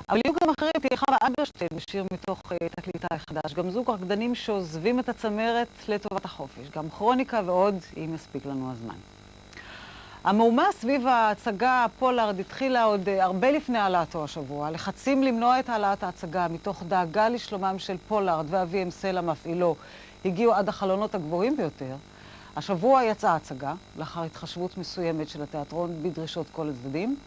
אבל יהיו גם אחרים, תהיה חווה אדלשטיין בשיר מתוך תקליטה החדש. גם זוג רקדנים שעוזבים את הצמרת לטובת החופש. גם כרוניקה ועוד, אם יספיק לנו הזמן. המהומה סביב ההצגה פולארד התחילה עוד הרבה לפני העלאתו השבוע. לחצים למנוע את העלאת ההצגה מתוך דאגה לשלומם של פולארד ואביהם סלע מפעילו הגיעו עד החלונות הגבוהים ביותר. השבוע יצאה ההצגה, לאחר התחשבות מסוימת של התיאטרון בדרישות כל הצדדים.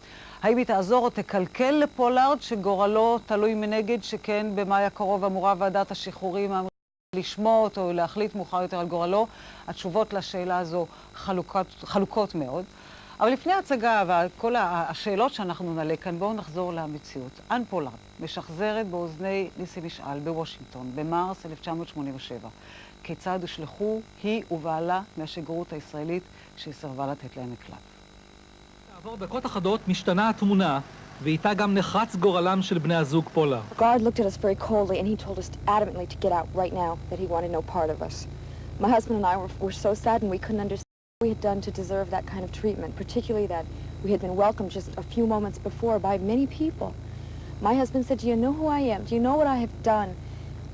האם היא תעזור או תקלקל לפולארד שגורלו תלוי מנגד, שכן במאי הקרוב אמורה ועדת השחרורים לשמוע אותו ולהחליט מאוחר יותר על גורלו? התשובות לשאלה הזו חלוקות מאוד. אבל לפני ההצגה וכל השאלות שאנחנו נעלה כאן, בואו נחזור למציאות. אן פולארד משחזרת באוזני ניסי משעל בוושינגטון במרס 1987. כיצד הושלכו היא ובעלה מהשגרירות הישראלית שסרבה לתת להם מקלט. כעבור דקות אחדות משתנה התמונה, ואיתה גם נחרץ גורלם של בני הזוג פולארד. The guard looked at us very coldly and he told us adamantly to get out right now, that he wanted no part of us. My husband and I were so saddened we couldn't understand what we had done to deserve that kind of treatment, particularly that we had been welcomed just a few moments before by many people. My husband said, "Do you know who I am? Do you know what I have done?"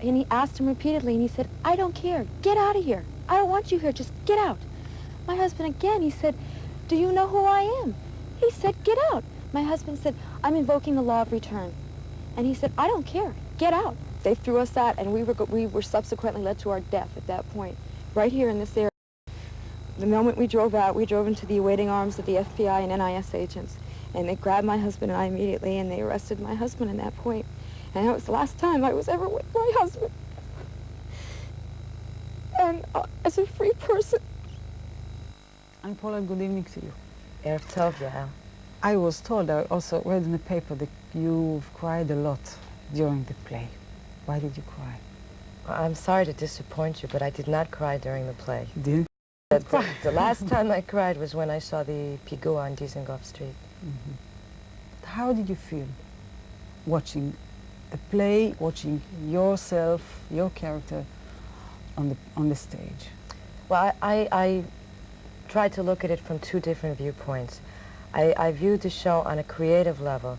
And he asked him repeatedly and he said, "I don't care. Get out of here. I don't want you here. Just get out." My husband again, he said, "Do you know who I am?" He said, "Get out." My husband said, "I'm invoking the law of return." And he said, "I don't care. Get out." They threw us out, and we were subsequently led to our death at that point, right here in this area. The moment we drove out, we drove into the awaiting arms of the FBI and NIS agents, and they grabbed my husband and I immediately, and they arrested my husband at that point. And that was the last time I was ever with my husband. And as a free person. I'm Paula, good evening to you. Erev Tov, Yael. I was told, I also read in the paper that you've cried a lot during the play. Why did you cry? I'm sorry to disappoint you, but I did not cry during the play. You didn't? The last time I cried was when I saw the pigua on Dizengoff Street. Mm-hmm. How did you feel watching the play, watching yourself, your character on the stage? Well, I tried to look at it from two different viewpoints. I viewed the show on a creative level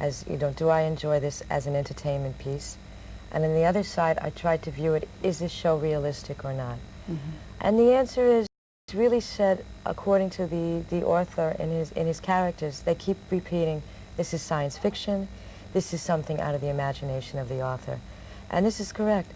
as, you know, do I enjoy this as an entertainment piece? And on the other side, I tried to view it, is this show realistic or not? Mm-hmm. And the answer is, it's really said, according to the author in his characters, they keep repeating, this is science fiction, this is something out of the imagination of the author. And this is correct.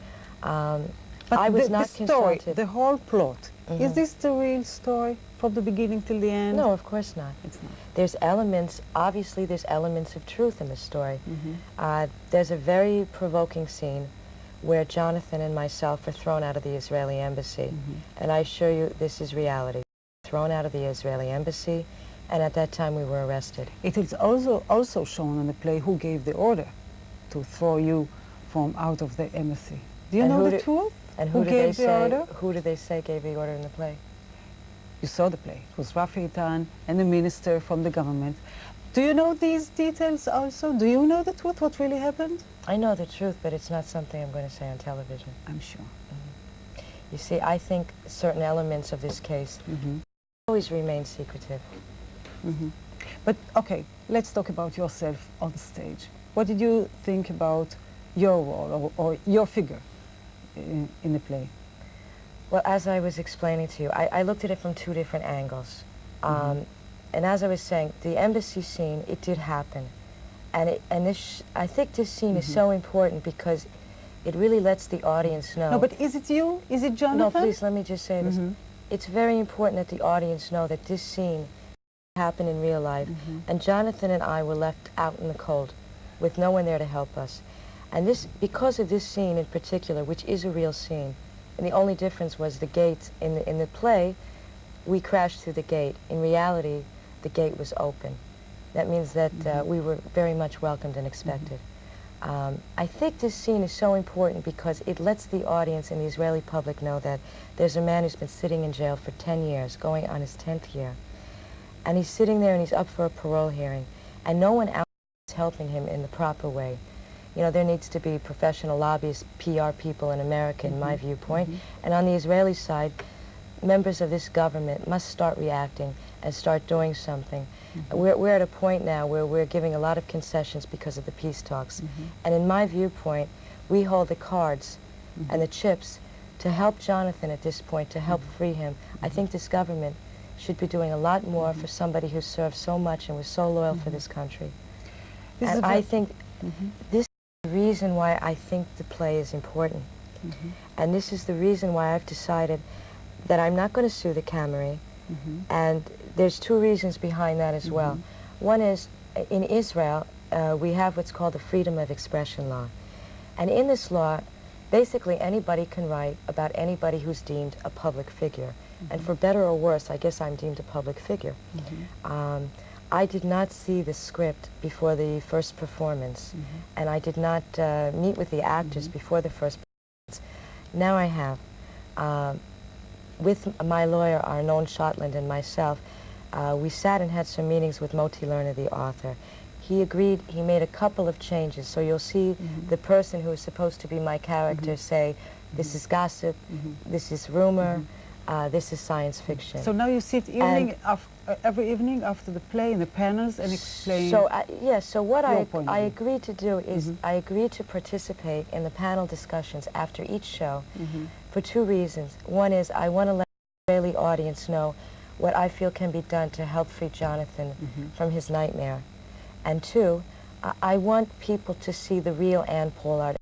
But I was not the story, consulted. the whole plot, Mm-hmm. is this the real story from the beginning till the end? No, of course not. It's not. There's elements, obviously there's elements of truth in the story. Mm-hmm. There's a very provoking scene where Jonathan and myself are thrown out of the Israeli embassy. Mm-hmm. And I assure you, this is reality. Thrown out of the Israeli embassy, and at that time we were arrested. It is also shown in the play who gave the order to throw you from out of the embassy. Do you know the truth? And who gave the order? Who did they say gave the order in the play? You saw the play. It was Atan and the minister from the government. Do you know these details also? Do you know the truth, what really happened? I know the truth, but it's not something I'm going to say on television. I'm sure. Mm-hmm. You see, I think certain elements of this case always remain secretive. Mm-hmm. But, okay, let's talk about yourself on stage. What did you think about your role or your figure in the play? Well, as I was explaining to you, I looked at it from two different angles. And as I was saying, the embassy scene, it did happen. And I think this scene is so important because it really lets the audience know. No, but is it you? Is it Jonathan? No, please, let me just say this. It's very important that the audience know that this scene happened in real life. And Jonathan and I were left out in the cold with no one there to help us. And this, because of this scene in particular, which is a real scene, and the only difference was the gate in the play, we crashed through the gate. In reality, the gate was open. That means that we were very much welcomed and expected. I think this scene is so important because it lets the audience and the Israeli public know that there's a man who's been sitting in jail for 10 years, going on his 10th year. And he's sitting there and he's up for a parole hearing. And no one else is helping him in the proper way. You know, there needs to be professional lobbyists, PR people in America, in my viewpoint. And on the Israeli side, members of this government must start reacting and start doing something. We're at a point now where we're giving a lot of concessions because of the peace talks. And in my viewpoint, we hold the cards and the chips to help Jonathan at this point, to help free him. I think this government should be doing a lot more for somebody who served so much and was so loyal for this country. And I think this is the reason why I think the play is important. And this is the reason why I've decided that I'm not going to sue the Camry. And there's two reasons behind that as well. One is, in Israel, we have what's called the Freedom of Expression law. And in this law, basically anybody can write about anybody who's deemed a public figure. And for better or worse, I guess I'm deemed a public figure. I did not see the script before the first performance, and I did not meet with the actors before the first performance. Now I have. With my lawyer, Arnon Shotland, and myself, we sat and had some meetings with Moti Lernner, the author. He agreed, he made a couple of changes, so you'll see the person who is supposed to be my character say, this is gossip, this is rumor, this is science fiction. So now you sit every evening after the play in the panels and explain. So yes, so what I view. agreed to do is I agreed to participate in the panel discussions after each show for two reasons. One is I want to let the Israeli audience know what I feel can be done to help free Jonathan from his nightmare. And two, I want people to see the real Anne Polaard,